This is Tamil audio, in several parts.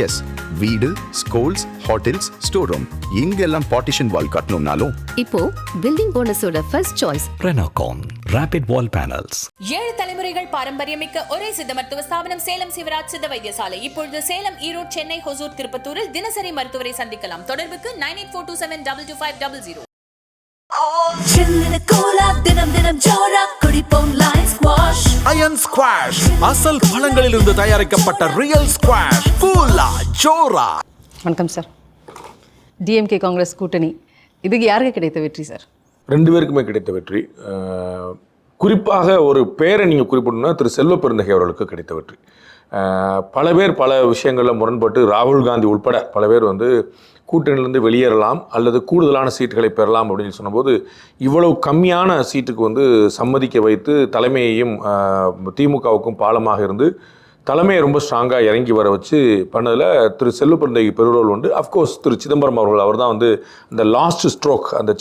எஸ், வீடு, ஸ்கூல்ஸ், ஹோட்டல்ஸ், ஸ்டோர் ரூம் இங்கெல்லாம் பார்ட்டிஷன் வால் கட்டணும்னாலும் இப்போ பில்டிங் போனஸோட first choice Renocon Rapid Wall Panels. 7 தலைமுறைகள் பாரம்பரியமிக்க ஒரே சித்த மருத்துவ ஸ்தாபனம் சேலம் சிவராஜ் சித்த வைத்தியசாலை. இப்பொழுது சேலம், ஈரோடு, சென்னை, ஹொசூர், திருப்பத்தூரில் தினசரி மருத்துவரை சந்திக்கலாம். தொடர்புக்கு 9842722500. அயன் ஸ்குவாஷ் அசல் பழங்களிலிருந்து தயாரிக்கப்பட்ட ரியல் ஸ்குவாஷ் கூலா ஜோரா. வணக்கம் சார். டிஎம்கே காங்கிரஸ் கூட்டணி இதுக்கு யாருக்கு கிடைத்த வெற்றி சார்? ரெண்டு பேருக்குமே கிடைத்த வெற்றி. குறிப்பாக ஒரு பேரை நீங்கள் குறிப்பிடணும்னா திரு செல்வ பெருந்தகை அவர்களுக்கு கிடைத்த வெற்றி. பல பேர் பல விஷயங்களில் முரண்பட்டு ராகுல் காந்தி உட்பட பல பேர் வந்து கூட்டணியிலிருந்து வெளியேறலாம் அல்லது கூடுதலான சீட்டுகளை பெறலாம் அப்படின்னு சொன்னபோது இவ்வளவு கம்மியான சீட்டுக்கு வந்து சம்மதிக்க வைத்து தலைமையையும் திமுகவுக்கும் பாலமாக இருந்து தலைமையை ரொம்ப ஸ்ட்ராங்காக இறங்கி வர வச்சு பண்ணதில் திரு செல்வ பெருந்தகை பெருரோல் உண்டு. அஃப்கோர்ஸ் திரு சிதம்பரம் அவர்கள் அவர் தான் வந்து அந்த லாஸ்ட் ஸ்ட்ரோக், அந்த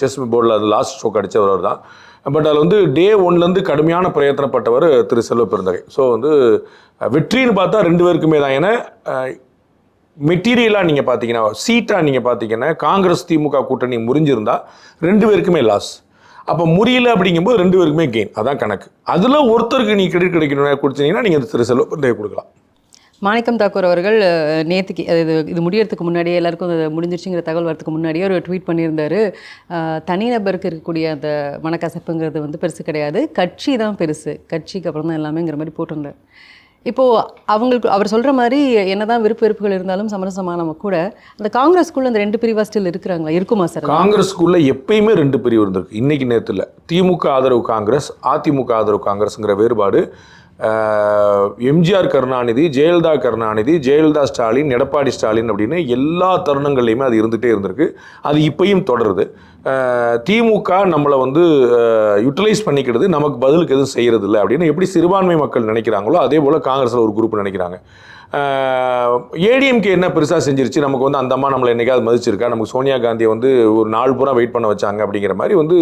செஸ் போர்டில் அது லாஸ்ட் ஸ்ட்ரோக் அடித்தவர் அவர் தான். பட் அதில் வந்து டே ஒன்லேருந்து கடுமையான பிரயத்தனப்பட்டவர் திரு செல்வ பெருந்தகை. ஸோ வந்து வெற்றின்னு பார்த்தா ரெண்டு பேருக்குமே தான். ஏன்னா மெட்டீரியலாக நீங்கள் பார்த்தீங்கன்னா, சீட்டாக நீங்கள் பார்த்தீங்கன்னா காங்கிரஸ் திமுக கூட்டணி முறிஞ்சிருந்தால் ரெண்டு பேருக்குமே லாஸ். அப்போ முறியல அப்படிங்கும்போது ரெண்டு பேருக்குமே கெயின். அதான் கணக்கு. அதில் ஒருத்தருக்கு நீ கிரெடிட் கிடைக்கணும்னு கொடுத்தீங்கன்னா நீங்கள் திரு செல்வ பெருந்தகை கொடுக்கலாம். மாணிக்கம் தாக்கூர் அவர்கள் நேற்றுக்கு இது முடியறதுக்கு முன்னாடியே எல்லாருக்கும் முடிஞ்சிருச்சுங்கிற தகவல் வரதுக்கு முன்னாடியே ஒரு ட்வீட் பண்ணியிருந்தார். தனிநபருக்கு இருக்கக்கூடிய அந்த மனக்கசப்புங்கிறது வந்து பெருசு கிடையாது, கட்சி தான் பெருசு, கட்சிக்கு அப்புறம் தான் எல்லாமேங்கிற மாதிரி போட்டிருந்தார். இப்போது அவங்களுக்கு அவர் சொல்கிற மாதிரி என்னதான் விருப்ப வெறுப்புகள் இருந்தாலும் சமரசமான கூட அந்த காங்கிரஸ்குள்ளே அந்த ரெண்டு பிரிவாக ஸ்டில் இருக்கிறாங்களா? இருக்குமா சார்? காங்கிரஸ்குள்ளே எப்பயுமே ரெண்டு பிரிவு இருந்திருக்கு. இன்றைக்கி நேரத்தில் திமுக ஆதரவு காங்கிரஸ், அதிமுக ஆதரவு காங்கிரஸுங்கிற வேறுபாடு எம்ஜிஆர் கருணாநிதி, ஜெயலலிதா கருணாநிதி, ஜெயலலிதா ஸ்டாலின், எடப்பாடி ஸ்டாலின் அப்படின்னு எல்லா தருணங்கள்லையுமே அது இருந்துகிட்டே இருந்திருக்கு. அது இப்பயும் தொடருது. திமுக நம்மளை வந்து யூட்டிலைஸ் பண்ணிக்கிறது, நமக்கு பதிலுக்கு எதுவும் செய்கிறது இல்லை அப்படின்னு எப்படி சிறுபான்மை மக்கள் நினைக்கிறாங்களோ அதே போல் காங்கிரஸில் ஒரு குரூப் நினைக்கிறாங்க. ஏடிஎம்கே என்ன பெருசாக செஞ்சிருச்சு, நமக்கு வந்து அந்த அம்மா நம்மளை என்னைக்காவது மதிச்சிருக்கா, நமக்கு சோனியா காந்தியை வந்து ஒரு நாள் பூரா வெயிட் பண்ண வச்சாங்க அப்படிங்கிற மாதிரி வந்து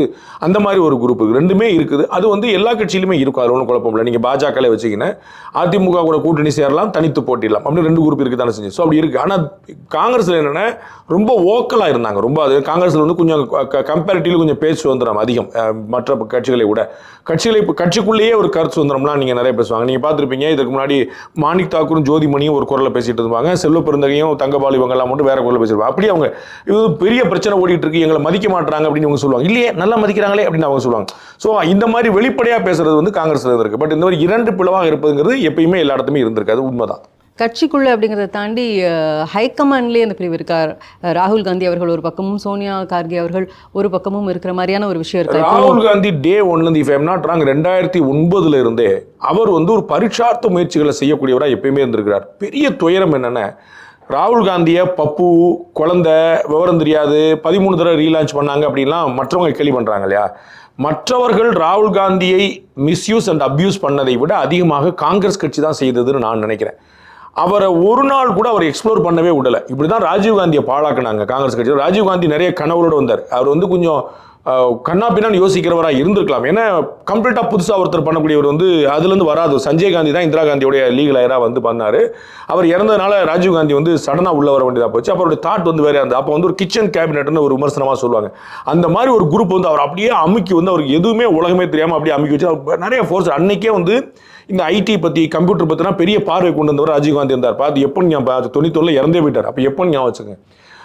அந்த மாதிரி ஒரு குரூப் ரெண்டுமே இருக்குது. அது வந்து எல்லா கட்சியிலுமே இருக்கும், அது ஒன்றும் குழப்பம் இல்லை. நீங்கள் பாஜகவில் வச்சிங்கன்னா அதிமுக கூட கூட்டணி சேரலாம், தனித்து போட்டிடலாம் அப்படின்னு ரெண்டு குரூப் இருக்குது தானே செஞ்சு. ஸோ அப்படி இருக்குது. ஆனால் காங்கிரஸில் என்னென்னா ரொம்ப ஓக்கலாக இருந்தாங்க. ரொம்ப அது காங்கிரஸில் வந்து கொஞ்சம் கம்பேரிட்டிவ்லி கொஞ்சம் பேச்சு சுதந்திரம் அதிகம் மற்ற கட்சிகளை விட. கட்சிக்குள்ளேயே ஒரு கருத்து சுதந்திரம்லாம் நீங்கள் நிறைய பேசுவாங்க. நீங்கள் பார்த்துருப்பீங்க, இதுக்கு முன்னாடி மாணிக் தாக்கூரும் ஜோதிமணியும் ஒரு குரலில் பேசிட்டு இருப்பாங்க, செல்வ பெருந்தகையும் தங்கபாலு இவங்கெல்லாம் மட்டும் வேற குரலில் பேசியிருப்பாங்க. அப்படி அவங்க இது பெரிய பிரச்சனை ஓடிட்டு இருக்கு, எங்களை மதிக்க மாட்டாங்க அப்படின்னு அவங்க சொல்லுவாங்க. இல்லையே நல்லா மதிக்கிறாங்களே அப்படின்னு அவங்க சொல்லுவாங்க. ஸோ இந்த மாதிரி வெளிப்படையாக பேசுறது வந்து காங்கிரஸில் இருந்திருக்கு. பட் இந்த மாதிரி இரண்டு பிளவாக இருப்பதுங்கிறது எப்பயுமே எல்லா இடத்துலையும் இருந்திருக்கு. அது உண்மைதான். கட்சிக்குள்ளே அப்படிங்கிறத தாண்டி ஹைகமாண்ட்லேயே அந்த பிரிவு இருக்கார். ராகுல் காந்தி அவர்கள் ஒரு பக்கமும், சோனியா கார்கே அவர்கள் ஒரு பக்கமும் இருக்கிற மாதிரியான ஒரு விஷயம் இருக்கு. ராகுல் காந்தி டே ஒன்லேருந்து இஃப் ஐம் நாட் ராங் 2009 இருந்தே அவர் வந்து ஒரு பரீட்சார்த்த முயற்சிகளை செய்யக்கூடியவராக எப்பயுமே இருந்திருக்கிறார். பெரிய துயரம் என்னென்ன, ராகுல் காந்தியை பப்பு குழந்தை விவரம் தெரியாது 13 தடவை ரீலான்ச் பண்ணாங்க அப்படின்லாம் மற்றவங்க கேள்வி பண்ணுறாங்க இல்லையா. மற்றவர்கள் ராகுல் காந்தியை மிஸ்யூஸ் அண்ட் அப்யூஸ் பண்ணதை விட அதிகமாக காங்கிரஸ் கட்சி தான் செய்ததுன்னு நான் நினைக்கிறேன். அவரை ஒரு நாள் கூட அவர் எக்ஸ்ப்ளோர் பண்ணவே விடலை. இப்படி தான் ராஜீவ்காந்தியை பாழாக்குனாங்க காங்கிரஸ் கட்சி. ராஜீவ்காந்தி நிறைய கனவுகளோடு வந்தார். அவர் வந்து கொஞ்சம் கண்ணாப்பின்னான்னு யோசிக்கிறவராக இருந்திருக்கலாம். ஏன்னா கம்ப்ளீட்டாக புதுசாக ஒருத்தர் பண்ணக்கூடியவர் வந்து அதுலேருந்து வராது. சஞ்சய் காந்தி தான் இந்திரா காந்தியோடைய லீகல் ஐயராக வந்து பண்ணார். அவர் இறந்ததுனால ராஜீவ்காந்தி வந்து சடனாக உள்ள வர வேண்டியதாக போச்சு. அவருடைய தாட் வந்து வேறு இருந்தது. அப்போ வந்து ஒரு கிச்சன் கேபினெட்னு ஒரு விமர்சனமாக சொல்லுவாங்க. அந்த மாதிரி ஒரு குரூப் வந்து அவர் அப்படியே அமுக்கி வந்து அவருக்கு எதுவுமே உலகமே தெரியாமல் அப்படியே அமுக்கி வச்சு அவர் நிறைய ஃபோர்ஸ். அன்னைக்கே வந்து இந்த ஐடி பற்றி கம்ப்யூட்டர் பற்றினா பெரிய பார்வை கொண்டு வந்தவர் ராஜீவ்காந்தி இருந்தார். பார்த்து எப்போ ஞாபகம் 91 இறந்தே போயிட்டார். அப்போ எப்போ ஞாபகம் வச்சுங்க.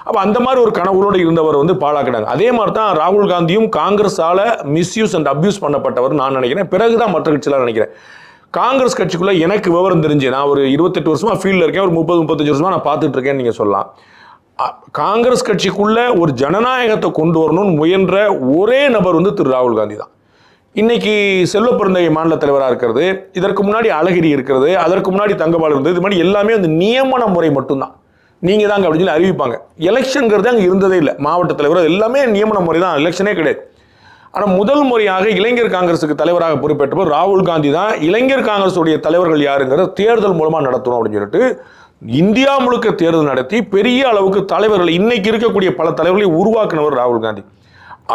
அப்போ அந்த மாதிரி ஒரு கனவுகளோடு இருந்தவர் வந்து பாழாக்கினாங்க. அதே மாதிரி தான் ராகுல் காந்தியும் காங்கிரஸால் மிஸ்யூஸ் அண்ட் அப்யூஸ் பண்ணப்பட்டவர் நான் நினைக்கிறேன். பிறகுதான் மற்ற கட்சியெல்லாம் நினைக்கிறேன். காங்கிரஸ் கட்சிக்குள்ளே எனக்கு விவரம் தெரிஞ்சு நான் ஒரு 28 வருஷமாக ஃபீல்டில் இருக்கேன், ஒரு 30-35 வருஷமாக நான் பார்த்துட்டு இருக்கேன்னு நீங்கள் சொல்லலாம். காங்கிரஸ் கட்சிக்குள்ளே ஒரு ஜனநாயகத்தை கொண்டு வரணும்னு முயன்ற ஒரே நபர் வந்து திரு ராகுல் காந்தி தான். இன்னைக்கு செல்வ பெருந்தகை மாநில தலைவராக இருக்கிறது, இதற்கு முன்னாடி அழகிரி இருக்கிறது, அதற்கு முன்னாடி தங்கபால் இருந்தது, இது மாதிரி எல்லாமே அந்த நியமன முறை மட்டும்தான். நீங்கள் தாங்க அப்படின்னு சொல்லி அறிவிப்பாங்க. எலெக்ஷனுங்கிறது அங்கே இருந்ததே இல்லை. மாவட்ட தலைவர் எல்லாமே நியமன முறை தான், எலெக்ஷனே கிடையாது. ஆனால் முதல் முறையாக இளைஞர் காங்கிரஸுக்கு தலைவராக பொறுப்பேற்றவர் ராகுல் காந்தி தான். இளைஞர் காங்கிரஸுடைய தலைவர்கள் யாருங்கிறத தேர்தல் மூலமாக நடத்தணும் அப்படின்னு சொல்லிட்டு இந்தியா முழுக்க தேர்தல் நடத்தி பெரிய அளவுக்கு தலைவர்கள் இன்னைக்கு இருக்கக்கூடிய பல தலைவர்களை உருவாக்குனவர் ராகுல் காந்தி.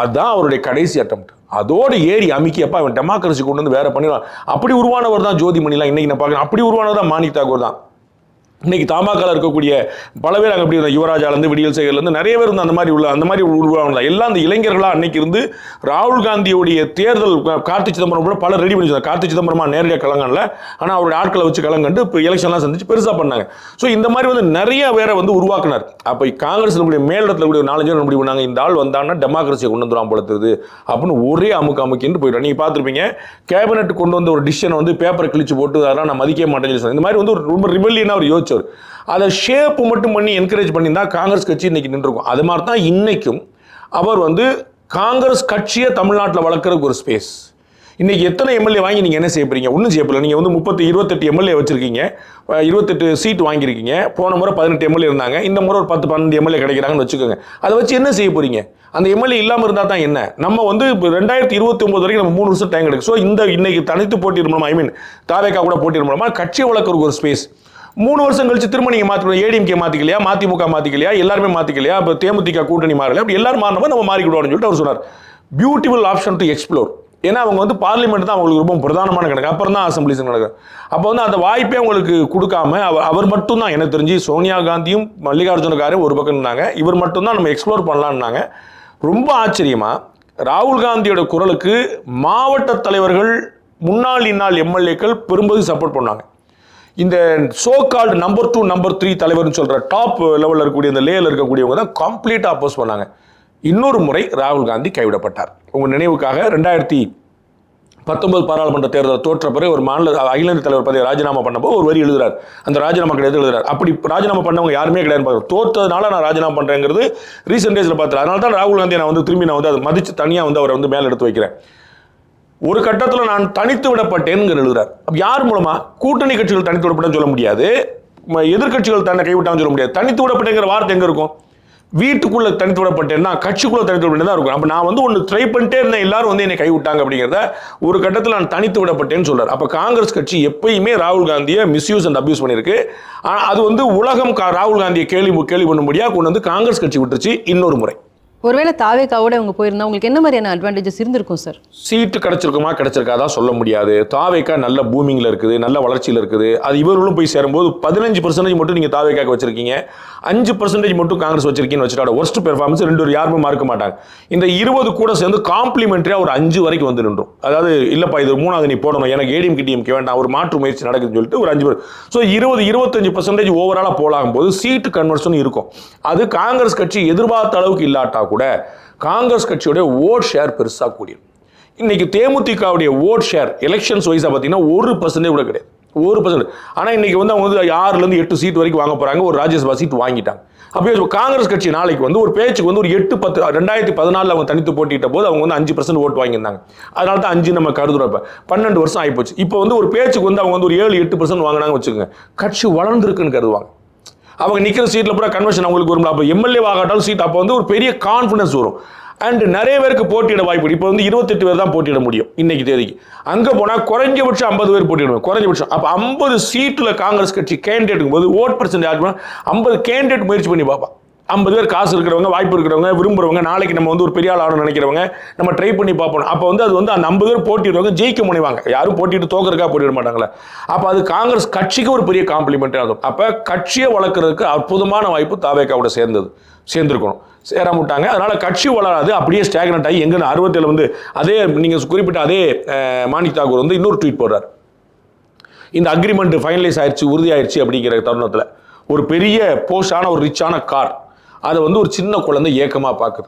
அதுதான் அவருடைய கடைசி அட்டம்ப்ட். அதோடு ஏறி அமுக்கியப்பா அவன் டெமோக்ரஸி கொண்டு வந்து வேற பண்ணிடுவான். அப்படி உருவானவர் தான் ஜோதிமணிலாம் இன்னைக்கு நான் பார்க்குறேன். அப்படி உருவானவர் தான் மாணிக் தாக்கூர் தான். இன்னைக்கு தமாகால இருக்கக்கூடிய பல பேர் அங்கே எப்படி இருந்தால் யுவராஜாலேருந்து விடியல் சேகர்லேருந்து நிறைய பேர் இருந்து அந்த மாதிரி உருவாங்க எல்லாம் அந்த எல்லாம் அன்னைக்கு இருந்து ராகுல் காந்தியுடைய தேர்தல் கார்த்தி சிதம்பரம் கூட பல ரெடி பண்ணி கார்த்தி சிதம்பரமா நேரடியாக கலங்கல ஆனால் அவருடைய ஆட்களை வச்சு கலங்கண்டு இப்போ எலெக்ஷன்லாம் சந்திச்சு பெருசாக பண்ணாங்க. ஸோ இந்த மாதிரி வந்து நிறைய பேரை வந்து உருவாக்குனார். அப்போ காங்கிரஸில் கூடிய மேலிடத்தில் கூடிய 4 பேர் முடிவு பண்ணாங்க இந்த ஆள் வந்தாங்கன்னா டெமோக்ரஸியை கொண்டு வந்துடும் போலத்துது அப்படின்னு ஒரே அமுக்கின்னு போயிடும். நீங்கள் பார்த்துருப்பீங்க கேபினெட் கொண்டு வந்த ஒரு டிசிஷனை வந்து பேப்பரை கிழிச்சு போட்டு அதெல்லாம் நான் மதிக்க மாட்டேன்னு சொல்லி இந்த மாதிரி வந்து ரொம்ப ரிபெல்லியனாக அவர் யோசிச்சார். அதை ஷேப் மட்டும் பண்ணி என்கரேஜ் பண்ணி தான் காங்கிரஸ் கட்சி இன்னைக்கு நின்றுருக்கும். அது மாதிரி தான் இன்னைக்கும் அவர் வந்து காங்கிரஸ் கட்சியை தமிழ்நாட்டில் வளர்க்குறதுக்கு ஒரு ஸ்பேஸ். இன்னைக்கு எத்தனை எம்எல்ஏ வாங்கி நீங்கள் என்ன செய்ய போறீங்க? ஒன்றும் செய்யப்படல. நீங்கள் வந்து 28 எம்எல்ஏ வச்சிருக்கீங்க, 28 சீட் வாங்கியிருக்கீங்க. போன முறை 18 எம்எல்ஏ இருந்தாங்க, இந்த முறை ஒரு 10-12 எம்எல்ஏ கிடைக்கிறாங்கன்னு வச்சுக்கோங்க. அதை வச்சு என்ன செய்ய போறீங்க? அந்த எம்எல்ஏ இல்லாமல் இருந்தால் தான் என்ன? நம்ம வந்து இப்போ 2029 வரைக்கும் நம்ம 3 வருஷம் டைம் கிடைக்கும். ஸோ இந்த இன்னைக்கு தனித்து போட்டியிடும் மூலமா தாவேக்கா கூட போட்டியிடும் மூலமா கட்சியை வளர்க்குறதுக்கு ஒரு ஸ்பேஸ். 3 வருஷம் கழிச்சு திரும்ப நீங்கள் மாற்றிக்கணும். ஏடிஎம்கே மாற்றிக்கலையா, மதிமுக மாற்றிக்கலையா, எல்லாருமே மாற்றிக்கலையா, இப்போ தேமுதிக கூட்டணி மாறல, அப்படி எல்லாரும் மாறினப்போ நம்ம மாறிக்கிடுவோம்னு சொல்லிட்டு அவர் சொன்னார். Beautiful option to explore. ஏன்னா அவங்க வந்து பார்லிமெண்ட் தான் அவங்களுக்கு ரொம்ப பிரதானமான கணக்கு, அப்புறம் தான் அசம்பிளிஸ் நடக்கும். அப்போ வந்து அந்த வாய்ப்பே அவங்களுக்கு கொடுக்காம அவர் மட்டும் தான் எனக்கு தெரிஞ்சு சோனியா காந்தியும் மல்லிகார்ஜுன காரையும் ஒரு பக்கம் இருந்தாங்க, இவர் மட்டும்தான் நம்ம எக்ஸ்ப்ளோர் பண்ணலான்னாங்க. ரொம்ப ஆச்சரியமா ராகுல் காந்தியோட குரலுக்கு மாவட்ட தலைவர்கள் முன்னாள் இந்நாள் எம்எல்ஏக்கள் பெரும்பகுதி சப்போர்ட் பண்ணாங்க. இந்த சோ கால்டு நம்பர் 2 நம்பர் 3 தலைவர்னு சொல்ற டாப் லெவலில் இருக்கக்கூடிய இந்த லேயரில் இருக்கக்கூடியவங்க தான் கம்ப்ளீட்டாக அப்போஸ் பண்ணாங்க. இன்னொரு முறை ராகுல் காந்தி கைவிடப்பட்டார். உங்கள் நினைவுக்காக 2019 பாராளுமன்ற தேர்தல் தோற்ற பிறகு ஒரு மாநில அகில இந்திய தலைவர் பதவியை ராஜினாமா பண்ணப்போ ஒரு வரி எழுதுறார். அந்த ராஜினாமா கிடையாது எழுதுறார். அப்படி ராஜினாமா பண்ணவங்க யாருமே கிடையாது. தோற்றதுனால நான் ராஜினாமா பண்ணுறேங்கிறது ரீசெண்ட் டேஸில் பார்த்துறேன். அதனால தான் ராகுல் காந்தியை நான் வந்து திரும்பி அதை மதித்து தனியாக வந்து அவரை வந்து மேலே எடுத்து வைக்கிறேன். ஒரு கட்டத்தில் நான் தனித்து விடப்பட்டேன்னு எழுதுறார். யார் மூலமா? கூட்டணி கட்சிகள் தனித்து விடப்பட்டேன்னு சொல்ல முடியாது, எதிர்கட்சிகள் தன்னை கைவிட்டான்னு சொல்ல முடியாது. தனித்து விடப்பட்டேங்கிற வார்த்தை எங்க இருக்கும்? வீட்டுக்குள்ள தனித்து விடப்பட்டேன்னா கட்சிக்குள்ள தனித்து விடப்பட்டே தான் இருக்கும். அப்போ நான் வந்து ஒன்று ட்ரை பண்ணிட்டே இருந்தேன், எல்லாரும் வந்து என்னை கைவிட்டாங்க அப்படிங்கிறத ஒரு கட்டத்தில் நான் தனித்து விடப்பட்டேன்னு சொல்றாரு. அப்போ காங்கிரஸ் கட்சி எப்பயுமே ராகுல் காந்தியை மிஸ்யூஸ் அண்ட் அபியூஸ் பண்ணியிருக்கு. அது வந்து உலகம் ராகுல் காந்தியை கேள்வி பண்ணும்படியாக கொண்டு வந்து காங்கிரஸ் கட்சி விட்டுருச்சு. இன்னொரு முறை ஒருவேளை தாவேக்காவோட அவங்க போயிருந்தா உங்களுக்கு என்ன மாதிரியான அட்வான்டேஜஸ் இருந்திருக்கும் சார்? சீட்டு கிடைச்சிருக்குமா கிடைச்சிருக்காதா சொல்ல முடியாது. தாவேக்கா நல்ல பூமிங்கில் இருக்குது, நல்ல வளர்ச்சியில் இருக்குது. அது இவர்களும் போய் சேரும்போது 15% மட்டும் நீங்கள் தாவேக்காக்கு வச்சிருக்கீங்க, 5% மட்டும் காங்கிரஸ் வச்சிருக்கீங்கன்னு வச்சுட்டா ஒர்ஸ்ட் பெர்ஃபார்மன்ஸ் 2 யாருமே மார்க்க மாட்டாங்க. இந்த 20 கூட சேர்ந்து காம்ப்ளிமெண்ட்ரியாக ஒரு 5 வரைக்கும் வந்து நின்றும். அதாவது இல்லைப்பா இது 3வது நீ போடணும், எனக்கு ஏடிஎம்கே டிஎம்கே வேண்டாம், ஒரு மாற்று முயற்சி நடக்குதுன்னு சொல்லிட்டு ஒரு 5 பேர். ஸோ 20-25% ஓவராலாக போலாகும் போது சீட்டு கன்வர்ஷன் இருக்கும். அது காங்கிரஸ் கட்சி எதிர்பார்த்த அளவுக்கு இல்லாட்டா கூட காங்கிரஸ் கட்சியோட ஓட் ஷேர் பெருசாக கூடியும். இன்னைக்கு தேமுதிகவுடைய ஓட் ஷேர் எலெக்ஷன்ஸ் வைஸாக பார்த்தீங்கன்னா 1% கூட கிடையாது, 1%. ஆனால் இன்னைக்கு வந்து அவங்க வந்து 6 to 8 சீட் வரைக்கும் வாங்க போறாங்க, ஒரு ராஜ்யசபா சீட் வாங்கிட்டாங்க. அப்போ காங்கிரஸ் கட்சி நாளைக்கு வந்து ஒரு பேச்சுக்கு வந்து ஒரு 8-10 2014 அவங்க தனித்து போட்டிட்ட போது அவங்க வந்து 5% ஓட்டு வாங்கியிருந்தாங்க. அதனால தான் 5 நம்ம கருதுறோம். இப்போ 12 வருஷம் ஆகிப்போச்சு. இப்போ வந்து ஒரு பேச்சுக்கு வந்து அவங்க வந்து ஒரு 7-8% வாங்கினாங்க வச்சுக்கோங்க, கட்சி வளர்ந்துருக்குன்னு கருதுவாங்க. அவங்க நிற்கிற சீட்டில் பூரா கன்வர்ஷன் அவங்களுக்கு வரும். அப்போ எம்எல்ஏ ஆகட்டாலும் சீட் அப்போ வந்து ஒரு பெரிய கான்ஃபிடன்ஸ் வரும். அண்ட் நிறைய பேருக்கு போட்டியிட வாய்ப்பு. இப்போ வந்து 28 பேர் தான் போட்டியிட முடியும் இன்னைக்கு தேதிக்கு. அங்கே போனால் குறைஞ்சபட்சம் 50 பேர் போட்டியிடுவோம், குறைஞ்சபட்சம். அப்போ 50 சீட்டில் காங்கிரஸ் கட்சி கேண்டிடேட்டுக்கும் போது ஓட் பர்சன்ட் ஆகுமா 50 கேண்டிடேட் முயற்சி பண்ணி பார்ப்பா. 50 பேர் காசு இருக்கிறவங்க, வாய்ப்பு இருக்கிறவங்க, விரும்புறவங்க, நாளைக்கு நம்ம வந்து ஒரு பெரிய ஆள் ஆகணும்னு நினைக்கிறவங்க நம்ம ட்ரை பண்ணி பார்ப்போம். அப்போ வந்து அது வந்து அந்த 50 பேர் போட்டிடுவாங்க, ஜெயிக்க முனைவாங்க. யாரும் போட்டிட்டு தோக்கறதுக்காக போட்டிட மாட்டாங்களே. அப்போ அது காங்கிரஸ் கட்சிக்கு ஒரு பெரிய காம்ப்ளிமெண்ட் ஆகும். அப்போ கட்சியை வளர்க்கறதுக்கு அற்புதமான வாய்ப்பு தாவேக்காவோட சேர்ந்துருக்கணும். சேராமட்டாங்க. அதனால கட்சி வளராது, அப்படியே ஸ்டாக்னட் ஆகி எங்கன்னு 67 வந்து அதே நீங்கள் குறிப்பிட்ட அதே மாணிக் தாக்கூர் வந்து இன்னொரு ட்வீட் போடுறார். இந்த அக்ரிமெண்ட் ஃபைனலைஸ் ஆயிடுச்சு, உறுதியாயிருச்சு அப்படிங்கிற தருணத்தில் ஒரு பெரிய போஸ்டான ஒரு ரிச்சான கார் அதை வந்து ஒரு சின்ன குழந்தை ஏக்கமாக பார்க்குது.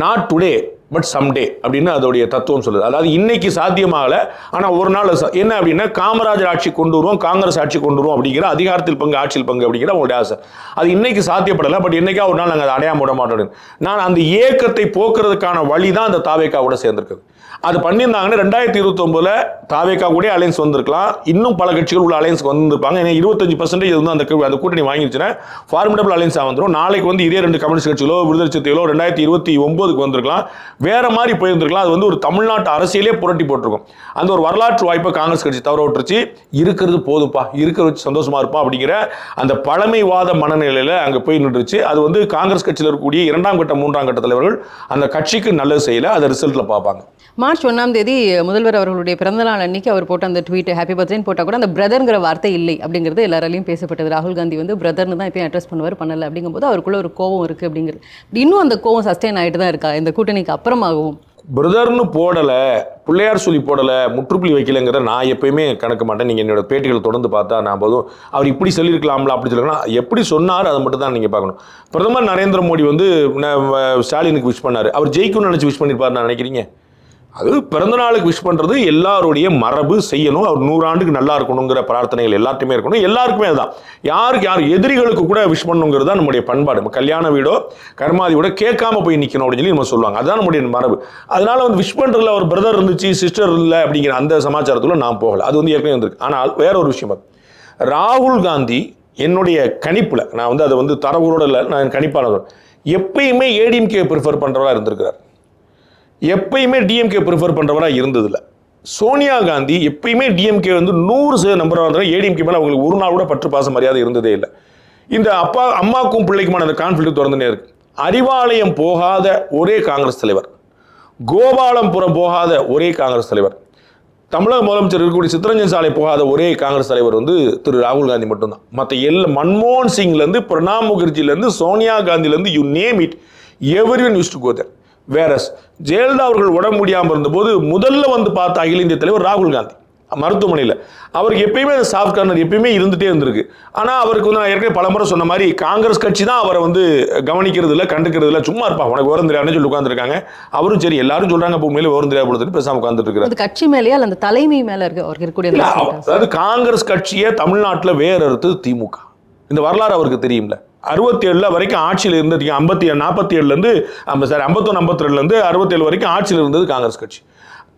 நாட் டுடே பட் சம்டே அப்படின்னு அதோடைய தத்துவம் சொல்லுது. அதாவது இன்னைக்கு சாத்தியமாகல, ஆனால் ஒரு நாள் என்ன அப்படின்னா காமராஜர் ஆட்சி கொண்டு வருவோம், காங்கிரஸ் ஆட்சி கொண்டு வருவோம் அப்படிங்கிற அதிகாரத்தில் பங்கு ஆட்சியில் பங்கு அப்படிங்கிற அவங்களுடைய ஆசை. அது இன்னைக்கு சாத்தியப்படலை, பட் என்னைக்கா ஒரு நாள் நாங்கள் அதை அடையாம விட மாட்டோம். நான் அந்த ஏக்கத்தை போக்குறதுக்கான வழி தான் அந்த தாவேக்காவோட சேர்ந்திருக்குது. அது பண்ணியிருந்தாங்கன்னா 2029 தாவேக்கா கூட அலையன்ஸ் வந்திருக்கலாம், இன்னும் பல கட்சிகள் உள்ள அலையன்ஸ்க்கு வந்திருப்பாங்க. ஏன்னா 25% வந்து அந்த கூட்டணி வாங்கிடுச்சுன்னா ஃபார்மிடபிள் அலையன்ஸாக வந்துடும். நாளைக்கு வந்து இதே 2 கம்யூனிஸ்ட் கட்சிகளோ விடுதலை சிறுத்தைகளோ 2029 வந்திருக்கலாம். வேற மாதிரி போயிருந்திருக்கலாம். அது வந்து ஒரு தமிழ்நாட்டு அரசியலே புரட்டி போட்டிருக்கும். அந்த ஒரு வரலாற்று வாய்ப்பை காங்கிரஸ் கட்சி தவற விட்டுருச்சு. இருக்கிறது போதுப்பா, இருக்கிற வச்சு சந்தோஷமா இருப்பா அப்படிங்கிற அந்த பழமைவாத மனநிலையில அங்க போய் நின்றுச்சு. அது வந்து காங்கிரஸ் கட்சியில் இருக்கக்கூடிய 2ஆம் கட்ட 3ஆம் கட்ட தலைவர்கள் அந்த கட்சிக்கு நல்லது செய்யல, அதை ரிசல்ட்ல பார்ப்பாங்க. மார்ச் 1ஆம் தேதி முதல்வர் அவர்களுடைய பிறந்தநாள் அன்னைக்கு அவர் போட்ட அந்த ட்வீட் ஹாப்பி பர்த்டேன்னு போட்டால் கூட அந்த பிரதர்ங்கிற வார்த்தை இல்லை அப்படிங்கிறது எல்லாராலையும் பேசப்பட்டது. ராகுல் காந்தி வந்து பிரதர்னு தான் எப்பயும் அட்ரஸ் பண்ணுவார், பண்ணலை அப்படிங்கும்போது அவருக்குள்ள ஒரு கோவம் இருக்குது அப்படிங்கிறது. இன்னும் அந்த கோவம் சஸ்டெயின் ஆகிட்டு தான் இருக்கா இந்த கூட்டணிக்கு அப்புறமாகவும்? பிரதர்னு போடலை, பிள்ளையார் சொல்லி போடலை, முற்றுப்புள்ளி வைக்கலைங்கிறத நான் எப்பயுமே கணக்க மாட்டேன். நீங்கள் என்னோட பேட்டிகளை தொடர்ந்து பார்த்தா நான் போதும் அவர் இப்படி சொல்லியிருக்கலாம்ல அப்படி சொல்லலாம், எப்படி சொன்னார் அதை மட்டும் தான் நீங்கள் பார்க்கணும். பிரதமர் நரேந்திர மோடி வந்து ஸ்டாலினுக்கு விஷ் பண்ணார். அவர் ஜெயிக்கும்னு நினச்சி விஷ் பண்ணியிருப்பார் நான் நினைக்கிறீங்க? அது பிறந்த நாளுக்கு விஷ் பண்ணுறது எல்லாருடைய மரபு, செய்யணும். அவர் 100 ஆண்டுக்கு நல்லா இருக்கணுங்கிற பிரார்த்தனைகள் எல்லாத்தையுமே இருக்கணும். எல்லாருக்குமே அதுதான். யார் எதிரிகளுக்கு கூட விஷ் பண்ணணுங்கிறது தான் நம்முடைய பண்பாடு. கல்யாண வீடோ கர்மாதி வீடோ கேட்காம போய் நிற்கணும் அப்படின்னு சொல்லி நம்ம சொல்லுவாங்க. அதுதான் நம்முடைய மரபு. அதனால வந்து விஷ் பண்ணுறதுல ஒரு பிரதர் இருந்துச்சு சிஸ்டர் இல்லை அப்படிங்கிற அந்த சமாச்சாரத்துல நான் போகலை. அது வந்து ஏற்கனவே வந்திருக்கு. ஆனால் வேற ஒரு விஷயம், ராகுல் காந்தி என்னுடைய கணிப்பில், நான் வந்து அதை வந்து தரவுகளோட இல்லை, நான் கணிப்பாளர், எப்பயுமே ஏடிஎம்கே ப்ரிஃபர் பண்ணுறவராக இருந்திருக்கிறார். எப்பயுமே டிஎம்கே ப்ரிஃபர் பண்ணுறவராக இருந்ததில்லை. சோனியா காந்தி எப்பயுமே டிஎம்கே வந்து 100% நம்புறவங்க. ஏடிஎம்கே மேலே அவங்களுக்கு ஒரு நாள் கூட பற்று பாச மரியாதை இருந்ததே இல்லை. இந்த அம்மாக்கும் பிள்ளைக்குமான அந்த கான்ஃப்ளிக்ட் தொடர்ந்துனே இருக்கு. அறிவாலயம் போகாத ஒரே காங்கிரஸ் தலைவர், கோபாலபுரம் போகாத ஒரே காங்கிரஸ் தலைவர், தமிழக முதலமைச்சர் இருக்கக்கூடிய சித்தரஞ்சன் சாலை போகாத ஒரே காங்கிரஸ் தலைவர் வந்து திரு ராகுல் காந்தி மட்டும்தான். மற்ற மன்மோகன் சிங்லேருந்து பிரணாப் முகர்ஜிலேருந்து சோனியா காந்திலேருந்து you name it, everyone used to go there. Whereas Jayalalithaa அவர்கள் உடம்பு முடியாமல் இருந்தபோது முதல்ல வந்து பார்த்த அகில இந்திய தலைவர் ராகுல் காந்தி மருத்துவமனையில். அவருக்கு எப்பயுமே சாஃப்ட் கார்னர் எப்பயுமே இருந்துகிட்டே இருந்திருக்கு. ஆனால் அவருக்கு வந்து நான் ஏற்கனவே பலமுறை சொன்ன மாதிரி காங்கிரஸ் கட்சி தான் அவரை வந்து கவனிக்கிறது இல்லை, கண்டுக்கிறது இல்லை. சும்மா இருப்பா, உனக்கு விவரம் தெரியாதுன்னு சொல்லி உட்காந்துருக்காங்க. அவரும் சரி எல்லாரும் சொல்றாங்க இப்போ மேலே விவரம் தெரியாது பொழுது பேசாமல் உட்காந்துட்டு இருக்காரு. கட்சி மேலேயே அந்த தலைமை மேலே இருக்கு அவருக்கு இருக்கக்கூடிய. அதாவது காங்கிரஸ் கட்சியை தமிழ்நாட்டில் வேற அறுத்தது திமுக. இந்த வரலாறு அவருக்கு தெரியும்ல. 67 வரைக்கும் ஆட்சியில் இருந்தது 47 51 52 67 வரைக்கும் ஆட்சியில் இருந்தது காங்கிரஸ் கட்சி.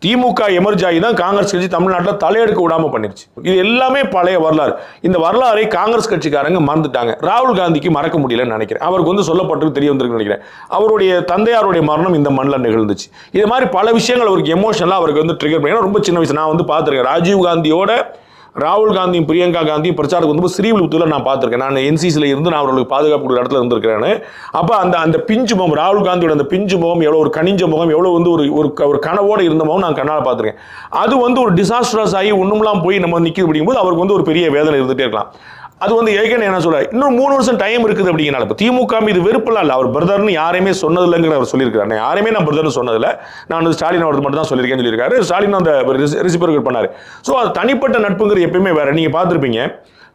திமுக எமர்ஜ் ஆகி தான் காங்கிரஸ் கட்சி தமிழ்நாட்டில் தலையெடுக்க விடாம பண்ணிருச்சு. இது எல்லாமே பழைய வரலாறு. இந்த வரலாறை காங்கிரஸ் கட்சிக்காரங்க மறந்துட்டாங்க. ராகுல் காந்திக்கு மறக்க முடியலன்னு நினைக்கிறேன். அவருக்கு வந்து சொல்லப்பட்டு தெரிய வந்திருக்கு நினைக்கிறேன். அவருடைய தந்தையாருடைய மரணம் இந்த மண்ணில் நிகழ்ந்துச்சு. இது மாதிரி பல விஷயங்கள் அவருக்கு எமோஷனலாக அவருக்கு வந்து ட்ரிகர் பண்ணி, ரொம்ப சின்ன வயசு நான் வந்து பார்த்துருக்கேன். ராஜீவ் காந்தியோட ராகுல் காந்தியும் பிரியங்கா காந்தியும் பிரச்சாரத்துக்கு வந்து ஸ்ரீவில்லிபுத்தூரில் நான் பார்த்துருக்கேன். நான் என்சிசியில் இருந்து நான் அவர்களுக்கு பாதுகாப்பு கொடுக்குற இடத்துல இருந்திருக்கிறேன்னு. அப்போ அந்த பிஞ்சு முகம், ராகுல் காந்தியோட அந்த பிஞ்சு முகம் எவ்வளோ ஒரு கனிஞ்ச முகம், எவ்வளோ வந்து ஒரு கனவோடு இருந்த முகம் நான் கண்ணால் பார்த்துருக்கேன். அது வந்து ஒரு டிசாஸ்டர்ஸ் ஆகி ஒன்றும்லாம் போய் நம்ம நிற்கிது அப்படிங்கும்போது அவருக்கு வந்து ஒரு பெரிய வேதனை இருந்துகிட்டே இருக்கலாம். அது வந்து ஏற்கனவே என்ன சொல்ல, இன்னும் 3 வருஷம் டைம் இருக்குது அப்படிங்கிறனால இப்போ திமுக மீது வெறுப்பெல்லாம் இல்லை. அவர் பிரதர்னு யாரையுமே சொன்னதில்லைங்கிற அவர் சொல்லியிருக்காரு. யாருமே நான் பிரதர்னு சொன்னதில்லை, நான் வந்து ஸ்டாலின் அவருக்கு மட்டும் தான் சொல்லியிருக்கேன்னு சொல்லியிருக்காரு. ஸ்டாலின் அந்த ரெசிபர்கள் பண்ணார். ஸோ அது தனிப்பட்ட நட்புங்கிறது எப்பயுமே வேற. நீங்கள் பார்த்துருப்பீங்க,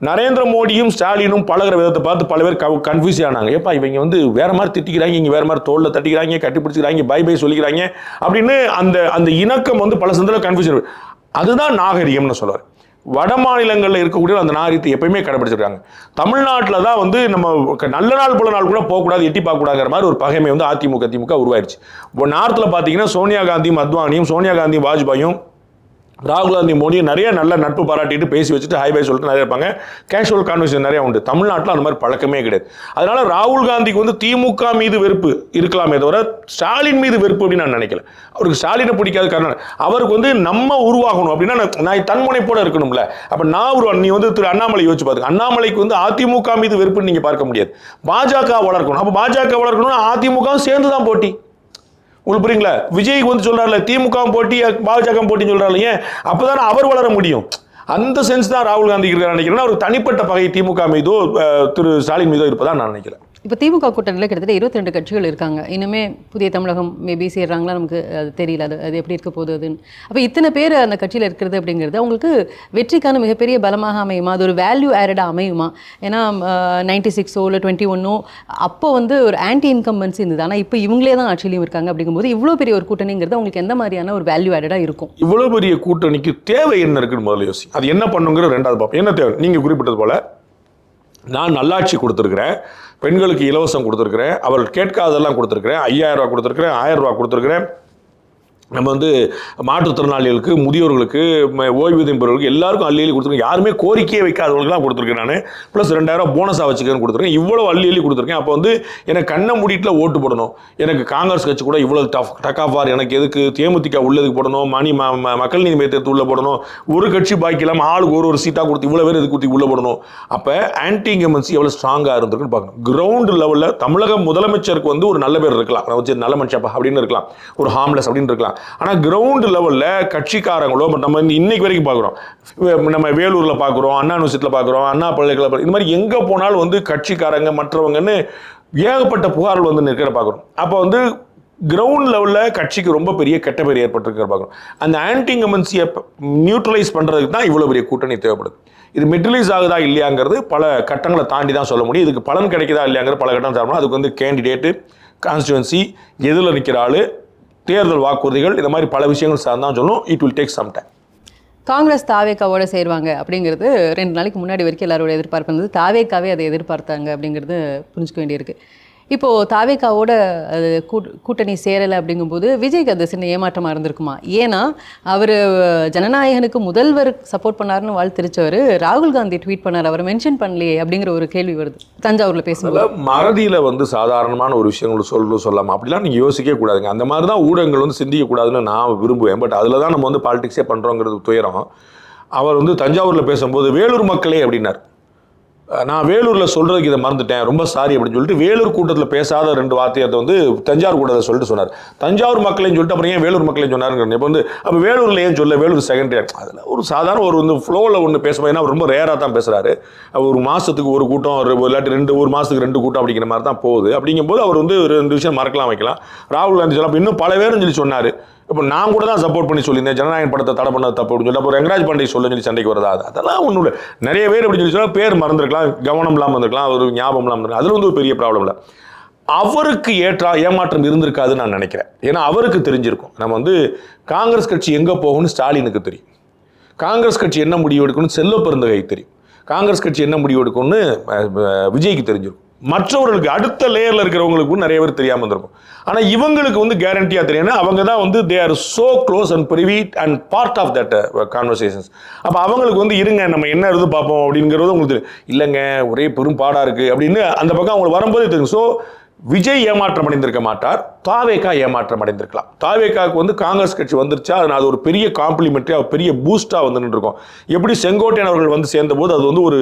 நரேந்திர மோடியும் ஸ்டாலினும் பழகிற விதத்தை பார்த்து பல பேர் கன்ஃபியூஸ் ஆனாங்க. ஏப்பா இவங்க வந்து வேற மாதிரி திட்டிக்கிறாங்க, இங்கே வேற மாதிரி தோளில் தட்டிக்கிறாங்க, கட்டி பிடிச்சிக்கிறாங்க, பை பை சொல்லிக்கிறாங்க அப்படின்னு அந்த இணக்கம் வந்து பல சந்தில் கன்ஃபியூஷன். அதுதான் நாகரிகம்னு சொல்லுவார். வட மாநிலங்களில் இருக்கக்கூடிய அந்த நாகரிகத்தை எப்பயுமே கடைபிடிச்சிருக்காங்க. தமிழ்நாட்டில் தான் வந்து நம்ம நல்ல நாள் போல நாள் கூட போகக்கூடாது, எட்டி பார்க்கக்கூடாதுங்கிற மாதிரி ஒரு பகைமை வந்து திமுக உருவாயிருச்சு. இப்போ நார்த்தில் பார்த்தீங்கன்னா சோனியா காந்தியும் அத்வானியும், சோனியா காந்தியும் வாஜ்பாயும், ராகுல் காந்தி மோடியும் நிறைய நல்ல நட்பு பாராட்டிட்டு பேசி வச்சுட்டு ஹை பை சொல்லிட்டு நிறைய இருப்பாங்க. கேஷுவல் கான்வர்சேஷன் நிறைய உண்டு. தமிழ்நாட்டில் அந்த மாதிரி பழக்கமே கிடையாது. அதனால ராகுல் காந்திக்கு வந்து திமுக மீது வெறுப்பு இருக்கலாமே தவிர ஸ்டாலின் மீது வெறுப்பு அப்படின்னு நான் நினைக்கல. அவருக்கு ஸ்டாலினை பிடிக்காத காரணம் அவருக்கு வந்து நம்ம உருவாகணும் அப்படின்னா நான் தன்முனைப்போட இருக்கணும்ல. அப்போ நான் நீ வந்து திரு அண்ணாமலை யோசிச்சு பார்த்துங்க. அண்ணாமலைக்கு வந்து அதிமுக மீது வெறுப்புன்னு நீங்கள் பார்க்க முடியாது. பாஜக வளர்க்கணும். அப்போ பாஜக வளர்க்கணும்னா அதிமுகவும் சேர்ந்து தான் போட்டி. உங்களுக்கு புரியுங்களா? விஜய் வந்து சொல்றாருல திமுக போட்டி பாஜக போட்டின்னு சொல்றாரு. ஏன்? அப்பதானே அவர் வளர முடியும். அந்த சென்ஸ் தான் ராகுல் காந்தி இருக்கிறார் நினைக்கிறேன். ஒரு தனிப்பட்ட பகை திமுக மீதோ திரு ஸ்டாலின் மீதோ இருப்பதா நான் நினைக்கிறேன். இப்போ திமுக கூட்டணியில் கிட்டத்தட்ட 22 கட்சிகள் இருக்காங்க. இனிமே புதிய தமிழகம் மேபி சேர்றாங்களா நமக்கு அது தெரியல. அது எப்படி இருக்க போகுது அதுன்னு. அப்போ இத்தனை பேர் அந்த கட்சியில் இருக்கிறது அப்படிங்கிறது அவங்களுக்கு வெற்றிக்கான மிகப்பெரிய பலமாக அமையுமா? அது ஒரு வேல்யூ ஆடடாக அமையுமா? ஏன்னா 96 இல்லை 21 அப்போ வந்து ஒரு ஆன்டி இன்கம்பன்சி இருந்தது. ஆனால் இப்போ இவங்களே தான் ஆட்சியிலையும் இருக்காங்க. அப்படிங்கும்போது இவ்வளோ பெரிய ஒரு கூட்டணிங்கிறது அவங்களுக்கு எந்த மாதிரியான ஒரு வேல்யூ ஆடடாக இருக்கும்? இவ்வளோ பெரிய கூட்டணிக்கு தேவை என்ன இருக்குன்னு முதல்ல யோசி. அது என்ன பண்ணுங்கிற ரெண்டாவது பார்ப்போம். என்ன தேவை? நீங்கள் குறிப்பிட்டது போல நான் நல்லாட்சி கொடுத்துருக்கிறேன், பெண்களுக்கு இலவசம் கொடுத்துருக்கிறேன், அவர்கள் கேட்காதெல்லாம் கொடுத்துருக்கிறேன், 5000 ரூபா கொடுத்துருக்கிறேன், 1000 ரூபா கொடுத்துருக்கிறேன், நம்ம வந்து மாற்றுத்திறனாளிகளுக்கு, முதியோர்களுக்கு, ஓய்வூதியம் பெறுவர்களுக்கு எல்லாருக்கும் அள்ளி கொடுத்துருக்கேன். யாருமே கோரிக்கையே வைக்காதவர்களுக்குலாம் கொடுத்துருக்கேன். நான் ப்ளஸ் 2000 போனஸாக வச்சுக்கன்னு கொடுத்துருக்கேன். இவ்வளோ அள்ளி கொடுத்துருக்கேன். அப்போ வந்து எனக்கு கண்ணை மூடிட்டுல ஓட்டு போடணும். எனக்கு காங்கிரஸ் கட்சி கூட இவ்வளோ டக் ஆஃப் ஆர், எனக்கு எதுக்கு தேமுதிக உள்ளதுக்கு போடணும், மக்கள் நீதி மையத்தை உள்ள போடணும், ஒரு கட்சி பாக்கி இல்லாமல் ஆளுக்கு ஒரு சீட்டாக கொடுத்து இவ்வளோ பேர் இது கொடுத்து உள்ள போடணும். அப்போ ஆன்டி இன்கம்பன்சி எவ்வளோ ஸ்ட்ராங்காக இருந்திருக்குன்னு பார்க்கணும். கிரவுண்ட் லெவலில் தமிழக முதலமைச்சருக்கு வந்து ஒரு நல்ல பேர் இருக்கலாம், நல்ல மனுஷப்பா அப்படின்னு இருக்கலாம், ஒரு ஹார்ம்லெஸ் அப்படின்னு இருக்கலாம். ஆனால் கிரவுண்ட் லெவலில் கட்சிக்காரங்களோ நம்ம இன்னைக்கு வரைக்கும் பார்க்குறோம், நம்ம வேலூரில் பார்க்குறோம், அண்ணா யூனிவர்சிட்டியில் பார்க்குறோம், அண்ணா பல்கலைக்கழகம், இந்த மாதிரி எங்கே போனாலும் வந்து கட்சிக்காரங்க மற்றவங்கன்னு ஏகப்பட்ட புகார்கள் வந்து நிற்கிற பார்க்குறோம். அப்போ வந்து கிரவுண்ட் லெவலில் கட்சிக்கு ரொம்ப பெரிய கெட்ட பேர் ஏற்பட்டிருக்கிற பார்க்குறோம். அந்த ஆன்டி இன்கம்பன்சியை நியூட்ரலைஸ் பண்ணுறதுக்கு தான் இவ்வளோ பெரிய கூட்டணி தேவைப்படுது. இது மெட்டீரியலைஸ் ஆகுதா இல்லையாங்கிறது பல கட்டங்களை தாண்டி தான் சொல்ல முடியும். இதுக்கு பலன் கிடைக்குதா இல்லையாங்கிறது பல கட்டம் சாப்பிடணும். அதுக்கு வந்து கேண்டிடேட்டு, கான்ஸ்டிடுவன்சி, எதில் நிற்கிற ஆள், தேர்தல் வாக்குறுதிகள், இந்த மாதிரி பல விஷயங்கள் சார்ந்தான் சொல்லணும். It will take some time. Congress தாவேக்காவோட சேருவாங்க அப்படிங்கிறது 2 நாளைக்கு முன்னாடி வரைக்கும் எல்லாரோட எதிர்பார்ப்பு இருந்தது. தாவேக்காவே அதை எதிர்பார்த்தாங்க அப்படிங்கிறது புரிஞ்சுக்க வேண்டியிருக்கு. இப்போது தாவேக்காவோட அது கூட்டணி சேரலை அப்படிங்கும்போது விஜய்க்கு அது சின்ன ஏமாற்றமாக இருந்திருக்குமா? ஏன்னா அவர் ஜனநாயகனுக்கு முதல்வர் சப்போர்ட் பண்ணாருன்னு வாழ்த்திருச்சவர் ராகுல் காந்தி ட்வீட் பண்ணார், அவர் மென்ஷன் பண்ணலையே அப்படிங்கிற ஒரு கேள்வி வருது தஞ்சாவூரில் பேசும்போது. மறதியில் வந்து சாதாரணமான ஒரு விஷயங்கள் சொல்லாமல் அப்படிலாம் நீங்கள் யோசிக்கவே கூடாதுங்க. அந்த மாதிரி தான் ஊடகங்கள் வந்து சிந்திக்கக்கூடாதுன்னு நான் விரும்புவேன். பட் அதில் தான் நம்ம வந்து பாலிடிக்ஸே பண்ணுறோங்கிறது துயரம். அவர் வந்து தஞ்சாவூரில் பேசும்போது வேலூர் மக்களே அப்படின்னார். நான் வேலூரில் சொல்கிறதுக்கு இதை மறந்துட்டேன், ரொம்ப சாரி அப்படின்னு சொல்லிட்டு வேலூர் கூட்டத்தில் பேசாத 2 வார்த்தையை வந்து தஞ்சாவூர் கூட்டத்தை சொல்லிட்டு சொன்னார். தஞ்சாவூர் மக்களையும் சொல்லிட்டு அப்புறம் ஏன் வேலூர் மக்களையும் சொன்னாருங்க. இப்போ வந்து அப்போ வேலூரில் ஏன் சொல்ல, வேலூர் செகண்டரி, அதில் ஒரு சாதாரண ஒரு வந்து ஃப்ளோவில் ஒன்று பேசும்போது ஏன்னா ரொம்ப ரேராக தான் பேசுகிறாரு. ஒரு மாதத்துக்கு ஒரு கூட்டம், இல்லாட்டி ஒரு மாதத்துக்கு 2 கூட்டம் அப்படிங்கிற மாதிரி தான் போகுது. அப்படிங்கும்போது அவர் வந்து 2 விஷயம் மறக்கலாம் வைக்கலாம். ராகுல் காந்தி சொல்லலாம், இன்னும் பல பேரும் சொல்லி சொன்னார். இப்போ நான் கூட தான் சப்போர்ட் பண்ணி சொல்லியிருந்தேன், ஜனநாயக படத்தை தடை பண்ணது தப்பு அப்படின்னு சொல்லி. அப்புறம் ரங்கராஜ் பாண்டே சொல்ல சொல்லி சண்டைக்கு வரதா, அதெல்லாம் ஒன்றும் நிறைய பேர் அப்படின்னு சொல்லி சொன்னால் பேர் மறந்துருக்கலாம், கவனம் இல்லாமல் இருந்திருக்கலாம், ஒரு ஞாபகம் இல்லாமல் இருந்திருக்கலாம். அதில் வந்து ஒரு பெரிய ப்ராப்ளம் இல்லை. அவருக்கு ஏமாற்றம் இருந்திருக்காதுன்னு நான் நினைக்கிறேன். ஏன்னா அவருக்கு தெரிஞ்சிருக்கும், நம்ம வந்து காங்கிரஸ் கட்சி எங்கே போகும்னு ஸ்டாலினுக்கு தெரியும், காங்கிரஸ் கட்சி என்ன முடிவு எடுக்கணும்னு செல்வ பெருந்தகை தெரியும், காங்கிரஸ் கட்சி என்ன முடிவு எடுக்கும்னு விஜய்க்கு தெரிஞ்சிருக்கும். மற்றவர்களுக்கு அடுத்த லேயரில் இருக்கிறவங்களுக்கும் நிறைய பேர் தெரியாமல் இருந்திருக்கும். ஆனால் இவங்களுக்கு வந்து கேரண்டியாக தெரியும், அவங்க தான் வந்து they are so close and privy and part of that conversations. அப்போ அவங்களுக்கு வந்து இருங்க நம்ம என்ன இருந்து பார்ப்போம் அப்படிங்கிறது உங்களுக்கு தெரியும். இல்லைங்க ஒரே பெரும் பாடாக இருக்குது அப்படின்னு அந்த பக்கம் அவங்களுக்கு வரும்போதே தெரியும். ஸோ விஜய் ஏமாற்றம் அடைந்திருக்க மாட்டார், தாவேகா ஏமாற்றம் அடைந்திருக்கலாம். தாவேகாவுக்கு வந்து காங்கிரஸ் கட்சி வந்துருச்சா அது ஒரு பெரிய காம்ப்ளிமெண்ட்ரியாக பெரிய பூஸ்டாக வந்து நின்றுருக்கும். எப்படி செங்கோட்டையன் அவர்கள் வந்து சேர்ந்தபோது அது வந்து ஒரு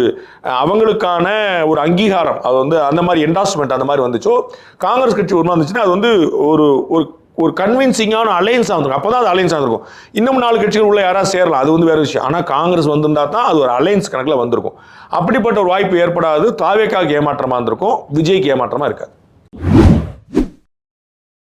அவங்களுக்கான ஒரு அங்கீகாரம், அது வந்து அந்த மாதிரி என்டாஸ்மெண்ட் அந்த மாதிரி வந்துச்சோ, காங்கிரஸ் கட்சி ஒன்று வந்துச்சுன்னா அது வந்து ஒரு ஒரு கன்வின்சிங்கான அலையன்ஸாக வந்துருக்கும். அப்போ தான் அது அலையன்ஸாக இருக்கும். இன்னும் 4 கட்சிகள் உள்ள யாராவது சேரலாம், அது வந்து வேறு விஷயம். ஆனால் காங்கிரஸ் வந்திருந்தா தான் அது ஒரு அலையன்ஸ் கணக்கில் வந்திருக்கும். அப்படிப்பட்ட ஒரு வாய்ப்பு ஏற்படாது. தாவேகாவுக்கு ஏமாற்றமாக இருந்திருக்கும், விஜய்க்கு ஏமாற்றமாக இருக்காது.